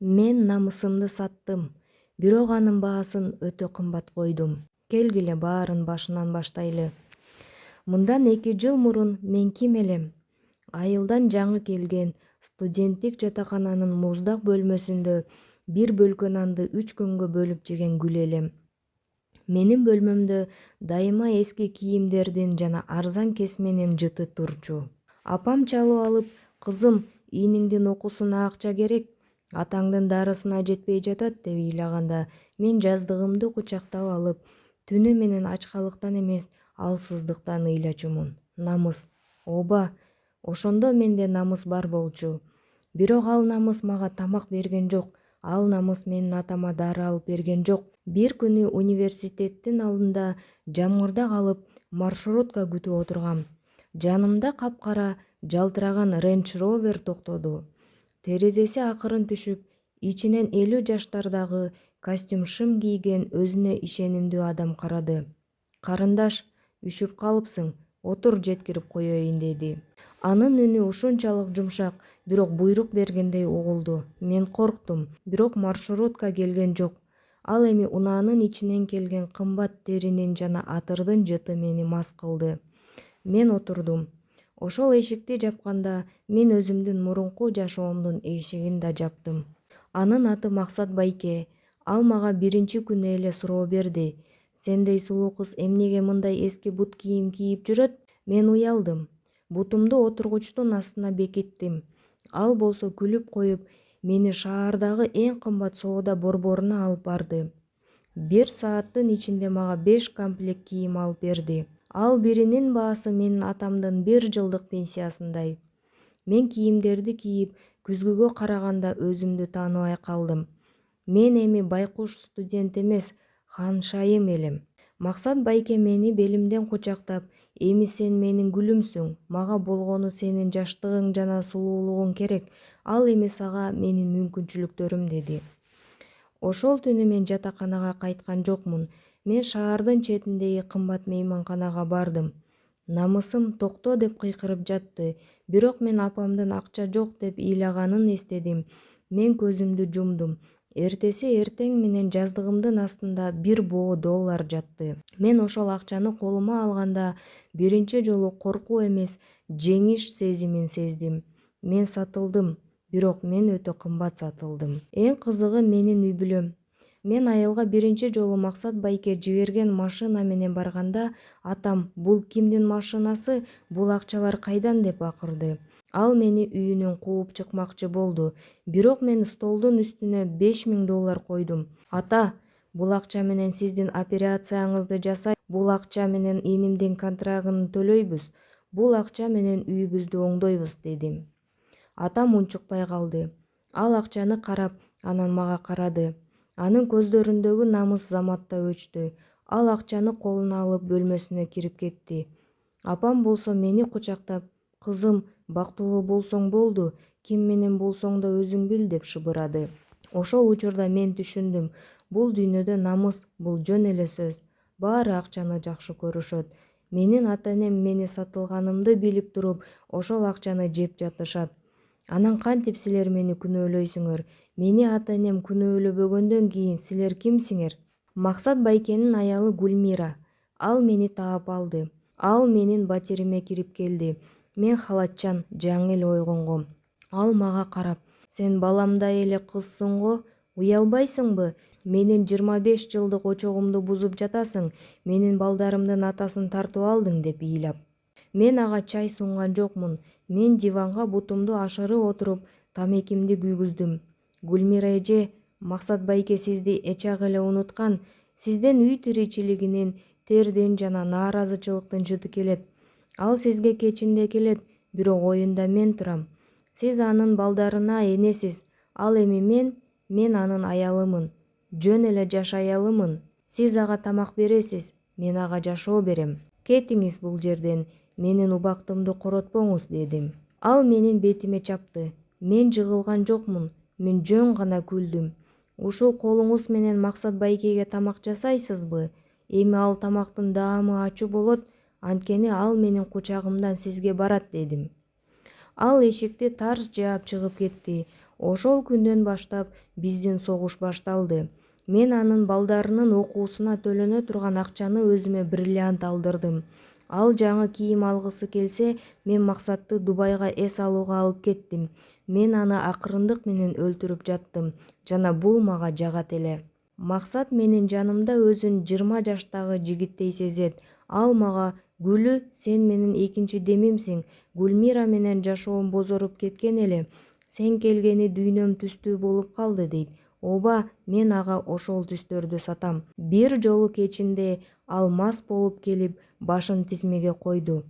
Мен намысымды саттым, бирок анын баасын өтө кымбат койдум. Келгиле баарын башынан баштайлы. Мындан 2 жыл мурун мен ким элем? Айылдан жаңы келген студенттик жатакананын муздак бөлмөсүндө бир бөлкө нанды 3 күнгө бөлүп жеген гүл элем. Менин бөлмөмдө дайыма эски кийимдердин жана арзан кесменин жыты турчу. Апам чалып алып, кызым, ийниңдин окуусуна акча керек, атаңдын дарысына жетпей жатат деп ыйлаганда, мен жаздыгымды кучактап алып, түнү менен ачкалыктан эмес, алсыздыктан ыйлачумун. Намыс. Ооба, ошондо менде намыс бар болчу. Бирок ал намыс мага тамак берген жок. Ал намыс менин атама дары алып берген жок. Бир күнү университеттин алдында жамгырда калып, маршрутка күтүп отургам. Жанымда капкара жалтыраган Range Rover токтоду. Терезеси акырын түшүп, ичинен 50 жаштардагы костюм шым кийген өзүнө ишенимдүү адам карады. Карындаш, үшүп калыпсың, отур жеткирип коеюн деди. Анын үнү ушунчалык жумшак, бирок буйрук бергендей угулду. Мен корктум, бирок маршрутка келген жок. Ал эми унаанын ичинен келген кымбат теринин жана атырдын жыты мени мас кылды. Мен отурдум. Ошол эшикти жапканда мен өзүмдүн мурунку жашоомдун эшигин да жаптым. Анын аты Максат байке. Ал мага биринчи күнү эле суроо берди. Сендей сулуу кыз эмнеге мындай эски бут кийим кийип жүрөт? Мен уялдым. Бутумду отургучтун астына бекиттим. Ал болсо күлүп коюп, мени шаардагы эң кымбат соода борборуна алып барды. 1 сааттын ичинде мага 5 комплект кийим алып берди. Ал биринин баасы менин атамдын 1 жылдык пенсиясындай. Мен кийимдерди кийип, күзгүгө караганда өзүмдү тааныбай калдым. Мен эми байкуш студент эмес, ханшайым элем. Максат байке мени белимден кучактап, эми сен менин гүлүмсүң, мага болгону сенин жаштыгың жана сулуулугуң керек, ал эми сага менин мүмкүнчүлүктөрүм деди. Ошол түнү мен жатаканага кайткан жокмун. Мен шаардын четиндеги кымбат мейманканага бардым. Намысым токто деп кыйкырып жатты, бирок мен апамдын акча жок деп ыйлаганын эстедим. Мен көзүмдү жумдум. Эртеси эртең менен жаздыгымдын астында $1 доллар жатты. Мен ошол акчаны колума алганда биринчи жолу коркуу эмес, жеңиш сезимин сездим. Мен сатылдым, бирок мен өтө кымбат сатылдым. Эң кызыгы менин үй бүлөм. Мен айылга биринчи жолу Максат байке жиберген машина менен барганда, атам, бул кимдин машинасы, бул акчалар кайдан деп акырды. Ал мени үйүнөн кууп чыкмакчы болду, бирок мен столдун үстүнө $5000 койдум. Ата, бул акча менен сиздин операцияңызды жасай, бул акча менен инимдин контрагын төлөйбүз, бул акча менен үйүбүздү оңдойбуз дедим. Атам унчукпай калды. Ал акчаны карап, анан мага карады. Анын көздөрүндөгү намыс заматта өчтү. Ал акчаны колуна алып бөлмөсүнө кирип кетти. Апам болсо мени кучактап, кызым, бактылуу болсоң болду, ким менен болсоң да өзүң бил деп шыбырады. Ошол учурда мен түшүндүм, бул дүйнөдө намыс, бул жөн эле сөз. Баары акчаны жакшы көрүшөт. Менин ата-энем мени сатылганымды билип туруп, ошол акчаны жеп жатышат. Анан кантип силер мени күнөөлөйсүңөр? Мени ата-энем күнөөлөбөгөндөн кийин силер кимсиңер? Максат байкенин аялы Гүлмира. Ал мени таап алды. Ал менин батириме кирип келди. Мен халатчан, жаңы эле ойгонгом. Ал мага карап, сен баламдай эле кызсың го, уялбайсыңбы? Менин 25 жылдык очогумду бузуп жатасың, менин балдарымдын атасын тартып алдың деп ыйлап. Мен ага чай сунган жокмун. Мен диванга бутумду ашырып отуруп, тамекимди күйгүздүм. Гүлмира эже, Максат байке сизди эчак эле унуткан. Сизден үй тиричилигинин, тердин жана нааразычылыктын жыты келет. Ал сизге кечинде келет, бирок оюнда мен турам. Сиз анын балдарына энесиз. Ал эми мен анын аялымын. Жөн эле жашай алымын. Сиз ага тамак бересиз, мен ага жашоо берем. Кетиңиз бул жерден, менин убактымды коротпоңуз дедим. Ал менин бетиме чапты. Мен жыгылган жокмун, мен жөн гана күлдүм. Ушул колуңуз менен Максат байкеге тамак жасайсызбы? Эми ал тамактын даамы ачуу болот, анткени ал менин кучагымдан сизге барат дедим. Ал эшикти тарс жаап чыгып кетти. Ошол күндөн баштап биздин согуш башталды. Мен анын балдарынын окуусуна төлөнө турган акчаны өзүмө бриллиант алдырдым. Ал жаңы кийим алгысы келсе, мен Максатты Дубайга эс алууга алып кеттим. Мен аны акырындык менен өлтүрүп жаттым жана бул мага жагат эле. Максат менин жанымда өзүн 20 жаштагы жигиттей сезет. Ал мага: "Гүлү, сен менин экинчи демимсиң. Гүлмира менен жашоом бозоруп кеткен эле. Сен келгени дүйнөм түстүү болуп калды" дейт. Ооба, мен ага ошол түстөрдү сатам. Бир жолу кечинде ал мас болуп келип, башын тизмеге койду.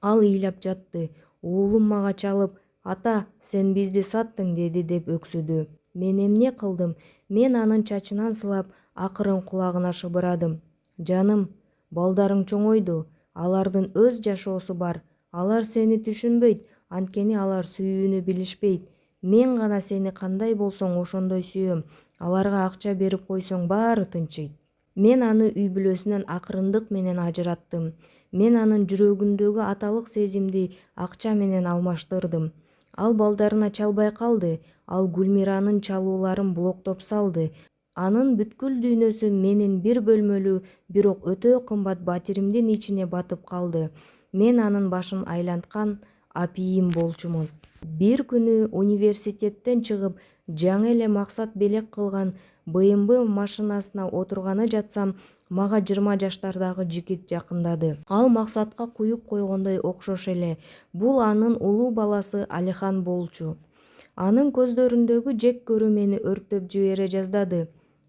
Ал ыйлап жатты. Уулум мага чалып: "Ата, сен бизди саттың" деди деп өксүдү. Мен эмне кылдым? Мен анын чачынан сылап, акырын кулагына шыбырадым. "Жаным, балдарың чоңойду. Алардын өз жашоосу бар. Алар сени түшүнбөйт, анткени алар сүйүүнү билишпейт. Мен гана сени кандай болсоң ошондой сүйөм. Аларга акча берип койсоң баары тынчыйт". Мен аны үй бүлөсүнөн акырындык менен ажыраттым. Мен анын жүрөгүндөгү аталык сезимди акча менен алмаштырдым. Ал балдарына чалбай калды. Ал Гүлмиранын чалууларын блоктоп салды. Анын бүткүл дүйнөсү менин бир бөлмөлүү, бирок өтө кымбат батиримдин ичине батып калды. Мен анын башын айланткан апийим болчумун. Бир күнү университеттен чыгып, жаңы эле Максат белек кылган БМВ машинасына отурганы жатсам, мага 20 жаштардагы жигит жакындады. Ал Максатка куюп койгондой окшош эле. Бул анын улуу баласы Алихан болчу. Анын көздөрүндөгү жек көрүү мени өрктөп жибере жаздады.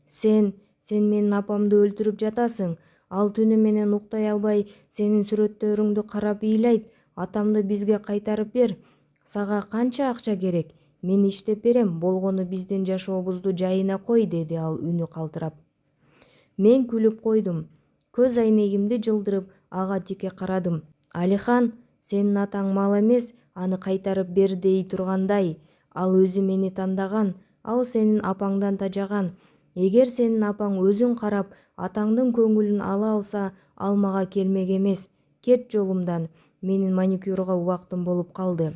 Сен менин апамды өлтүрүп жатасың. Ал түнү менен уктай албай, сенин сүрөттөрүңдү карап ыйлайт. Атамды бизге кайтарып бер. Сага канча акча керек? Мен иштеп берем, болгону биздин жашообузду жайына кой, деди ал үнү калтырап. Мен күлүп койдум. Көз айнегимди жылдырып, ага тике карадым. Алихан, сенин атаң мал эмес, аны кайтарып бер дей тургандай. Ал өзү мени тандаган, ал сенин апаңдан тажаган. Эгер сенин апаң өзүң карап, атаңдын көңүлүн ала алса, ал мага келмек эмес. Кет жолумдан. Менин маникюрга убактым болуп калды.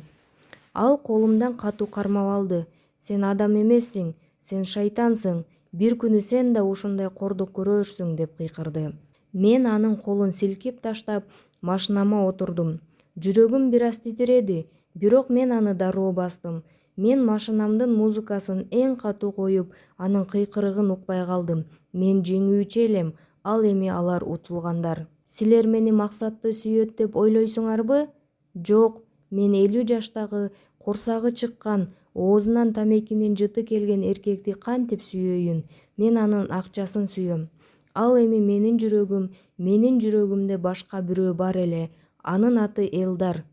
Ал колумдан катуу кармап алды. Сен адам эмессиң, сен шайтансың. Бир күнү сен да ушундай кордук көрөрсүң, деп кыйкырды. Мен анын колун силкип таштап, машинама отурдум. Жүрөгүм бир аз титиреди, бирок мен аны дароо бастым. Мен машинамдын музыкасын эң катуу коюп, анын кыйкырыгын укпай калдым. Мен жеңүүчү элем, ал эми алар утулгандар. Силер мени Максатты сүйөт деп ойлойсуңарбы? Жок, мен 50 жаштагы, курсагы чыккан, оозунан тамекинин жыты келген эркекти кантип сүйөйүн? Мен анын акчасын сүйөм. Ал эми менин жүрөгүмдө башка бирөө бар эле. Анын аты Элдар.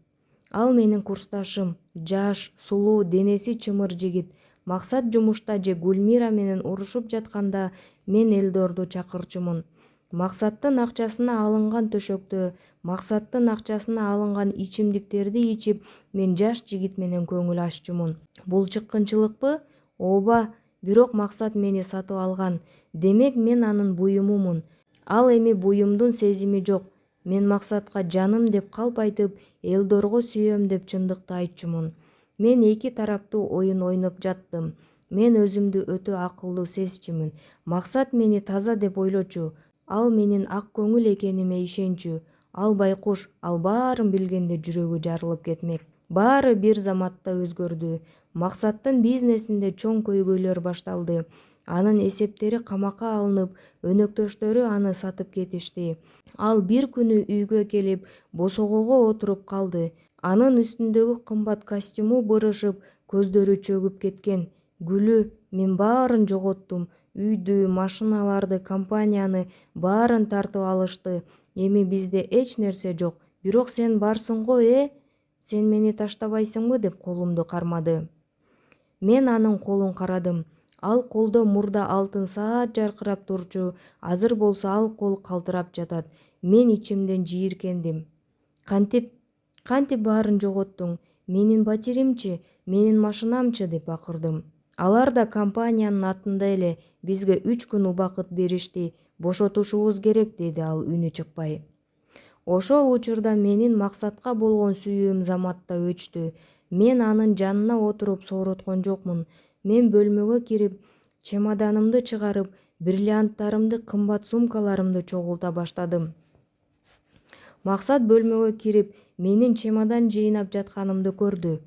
Ал менин курсташым, жаш, сулуу, денеси чымыр жигит. Максат жумушта же Гүлмира менен урушуп жатканда мен Элдорду чакырчумун. Максаттын акчасына алынган төшөктө, Максаттын акчасына алынган ичимдиктерди ичип, мен жаш жигит менен көңүл аччумун. Бул чыккынчылыкпы? Ооба, бирок Максат мени сатып алган. Демек мен анын буюмумун. Ал эми буюмдун сезими жок. Мен Максатка жаным деп калп айтып, Элдорго сүйөм деп чындыкты айтчумун. Мен эки тараптуу оюн ойноп жаттым. Мен өзүмдү өтө акылдуу сезчүмүн. Максат мени таза деп ойлочу. Ал менин ак көңүл экениме ишенчү. Ал байкуш, ал баарын билгенде жүрөгү жарылып кетмек. Баары бир заматта өзгөрдү. Максаттын бизнесинде чоң көйгөйлөр башталды. Анын эсептери камакка алынып, өнөктөштөрү аны сатып кетишти. Ал бир күнү үйгө келип, босогого отуруп калды. Анын үстүндөгү кымбат костюму бырышып, көздөрү чөгүп кеткен. Гүлү, мен баарын жоготтум. Үйдү, машиналарды, компанияны баарын тартып алышты. Эми бизде эч нерсе жок. Бирок сен барсың го, Сен мени таштабайсыңбы, деп колумду кармады. Мен анын колун карадым. Ал колдо мурда алтын саат жаркырап турчу. Азыр болсо ал кол калтырап жатат. Мен ичимден жийиркендим. Кантип баарын жоготтуң? Менин батиримчи, менин машинамчы, деп акырдым. Алар да компаниянын атында эле. Бизге 3 күн убакыт беришти. Бошотушубуз керек, деди ал үнү чыкпай. Ошол учурда менин Максатка болгон сүйүүм заматта өчтү. Мен анын жанына отуруп сооруткон жокмун. Мен бөлмөгө кирип, чемоданымды чыгарып, бриллианттарымды, кымбат сумкаларымды чогулта баштадым. Максат бөлмөгө кирип, менин чемодан жыйнап жатканымды көрдү.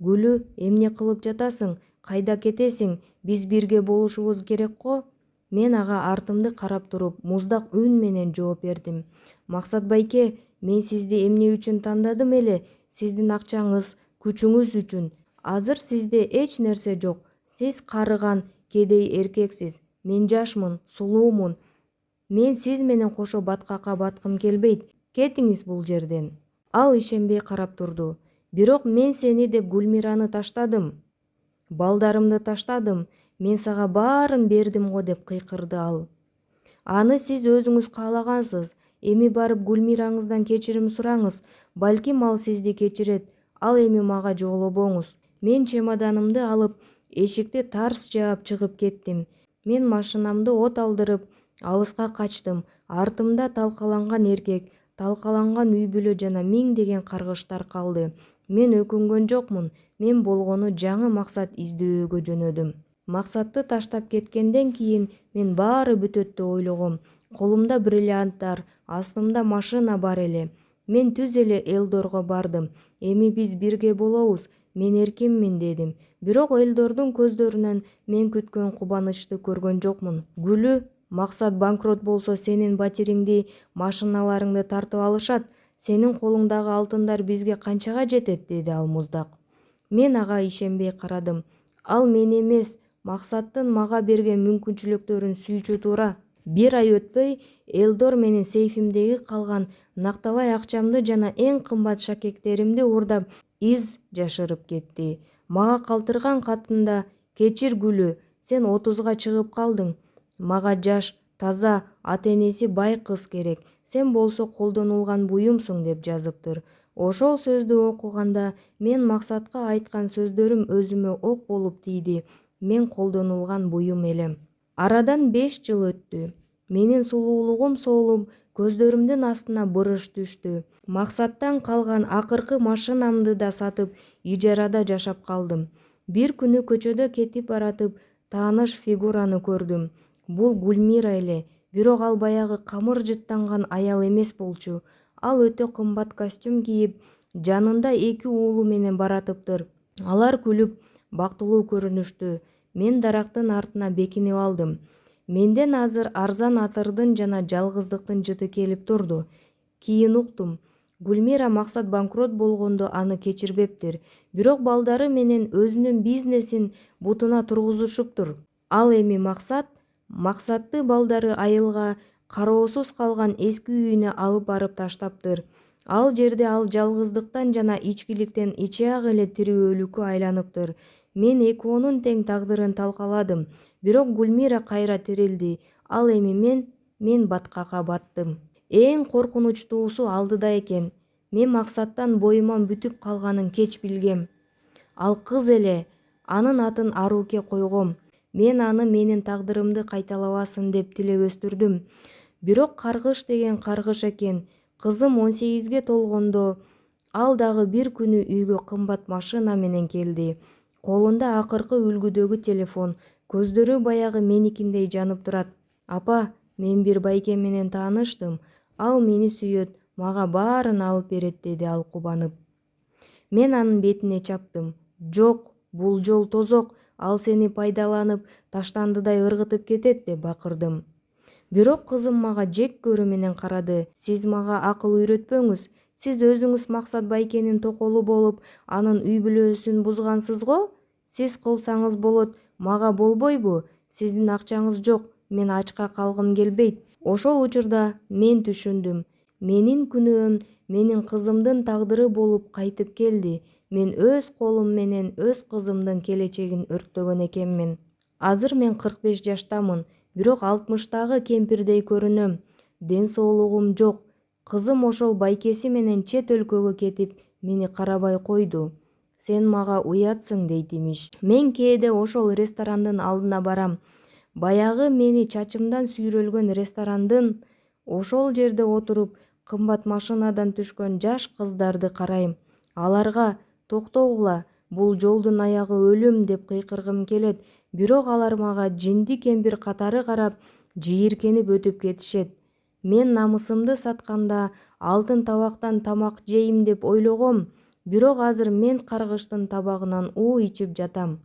Гүлү, эмне кылып жатасың? Кайда кетесиң? Биз бирге болушубуз керек го? Мен ага артымды карап туруп, муздак үн менен жооп бердим. Максат байке, мен сизди эмне үчүн тандадым эле? Сиздин акчаңыз, күчүңүз үчүн. Азыр сизде эч нерсе жок. Сиз карыган, кедей эркексиз. Мен жашмын, сулуумун. Мен сиз менен кошо баткакка баткым келбейт. Кетиңиз бул жерден. Ал ишенбей карап турду. Бирок мен сени деп Гүлмираны таштадым. Балдарымды таштадым. Мен сага баарын бердим го деп кыйкырды ал. Аны сиз өзүңүз каалагансыз. Эми барып Гүлмираңыздан кечирим сураңыз. Балким ал сизди кечирет. Ал эми мага жоолобоңуз. Мен чемоданымды алып, эшикти тарс жаап чыгып кеттим. Мен машинамды от алдырып, алыска качтым. Артымда талкаланган эркек, талкаланган үй бүлө жана миңдеген каргыштар калды. Мен өкүнгөн жокмун. Мен болгону жаңы максат издөөгө жөнөдүм. Максатты таштап кеткенден кийин мен баары бүтөт деп ойлогом. Колумда бриллианттар, астымда машина бар эле. Мен түз эле Элдорго бардым. Эми биз бирге болобуз. Мен эркинмин дедим. Бирок Элдордун көздөрүнөн мен күткөн кубанычты көргөн жокмун. Гүлү, Максат банкрот болсо сенин батириңди, машиналарыңды тартып алышат. Сенин колуңдагы алтындар бизге канчага жетет, деди ал муздак. Мен ага ишенбей карадым. Ал мен эмес, Максаттын мага берген мүмкүнчүлүктөрүн сүйчү туура. Бир ай өтпөй, Элдор менин сейфимдеги калган накталай акчамды жана эң кымбат шакектеримди уурдап, из жашырып кетти. Мага калтырган катында: кечир Гүлү, сен 30га чыгып калдың. Мага жаш, таза, ата-энеси бай кыз керек. Сен болсо колдонулган буюмсуң деп жазыптыр. Ошол сөздү окуганда мен Максатка айткан сөздөрүм өзүмө ок болуп тийди. Мен колдонулган буюм элем. Арадан 5 жыл өттү. Менин сулуулугум соолуп, көздөрүмдүн астына бырыш түштү. Максаттан калган акыркы машинамды да сатып, ижарада жашап калдым. Бир күнү көчөдө кетип баратып, тааныш фигураны көрдүм. Бул Гүлмира эле, бирок ал баягы камыр-жыттанган аял эмес болчу. Ал өтө кымбат костюм кийип, жанында 2 уулу менен баратыптыр. Алар күлүп, бактылуу көрүнүштү. Мен дарактын артына бекинип алдым. Менден азыр арзан атырдын жана жалгыздыктын жыты келип турду. Кийин уктум. Гүлмира Максат банкрот болгондо аны кечирбептир. Бирок балдары менен өзүнүн бизнесин бутуна тургузушуптур. Ал эми Максатты балдары айылга кароосуз калган эски үйүнө алып барып таштаптыр. Ал жерде ал жалгыздыктан жана ичкиликтен ичи-ак эле тирүү өлүккө айланыптыр. Мен экөөнүн тең тагдырын талкаладым. Бирок Гүлмира кайра тирилди. Ал эми мен баткакка баттым. Эң коркунучтуусу алдыда экен. Мен Максаттан боюман бүтүп калганын кеч билгем. Ал кыз эле, анын атын Аруке койгом. Мен аны менин тагдырымды кайталабасын деп тилеп өстүрдүм. Бирок каргыш деген каргыш экен. Кызым 18ге толгондо ал дагы бир күнү үйгө кымбат машина менен келди. Колунда акыркы үлгүдөгү телефон, көздөрү баягы меникиндей жанып турат. Апа, мен бир байке менен тааныштым. Ал мени сүйөт, мага баарын алып берет, деди ал кубанып. Мен анын бетине чаптым. Жок, бул жол тозок, ал сени пайдаланып, таштандыдай ыргытып кетет деп бакырдым. Бирок кызым мага жек көрүү менен карады. Сиз мага акыл үйрөтпөңүз. Сиз өзүңүз Максат байкенин токолу болуп, анын үй бүлөсүн бузгансыз го? Сиз кылсаңыз болот, мага болбойбу? Сиздин акчаңыз жок, мен ачка калгым келбейт. Ошол учурда мен түшүндүм. Менин күнөөм менин кызымдын тагдыры болуп кайтып келди. Мен өз колум менен өз кызымдын келечегин өрттөгөн экенмин. Азыр мен 45 жаштамын, бирок 60тагы кемпирдей көрүнөм. Ден соолугум жок. Кызым ошол байкеси менен чет өлкөгө кетип, мени карабай койду. Сен мага уятсың дейт имиш. Мен кээде ошол ресторандын алдына барам. Баягы мени чачымдан сүйрөлгөн ресторандын ошол жерде отуруп, кымбат машинадан түшкөн жаш кыздарды карайм. Аларга токтогула, бул жолдун аягы өлүм деп кыйкыргым келет, бирок алар мага жинди кемпир катары карап, жийиркенип өтүп кетишет. Мен намысымды сатканда алтын табактан тамак жейм деп ойлогом, бирок азыр мен каргыштын табагынан уу ичип жатам.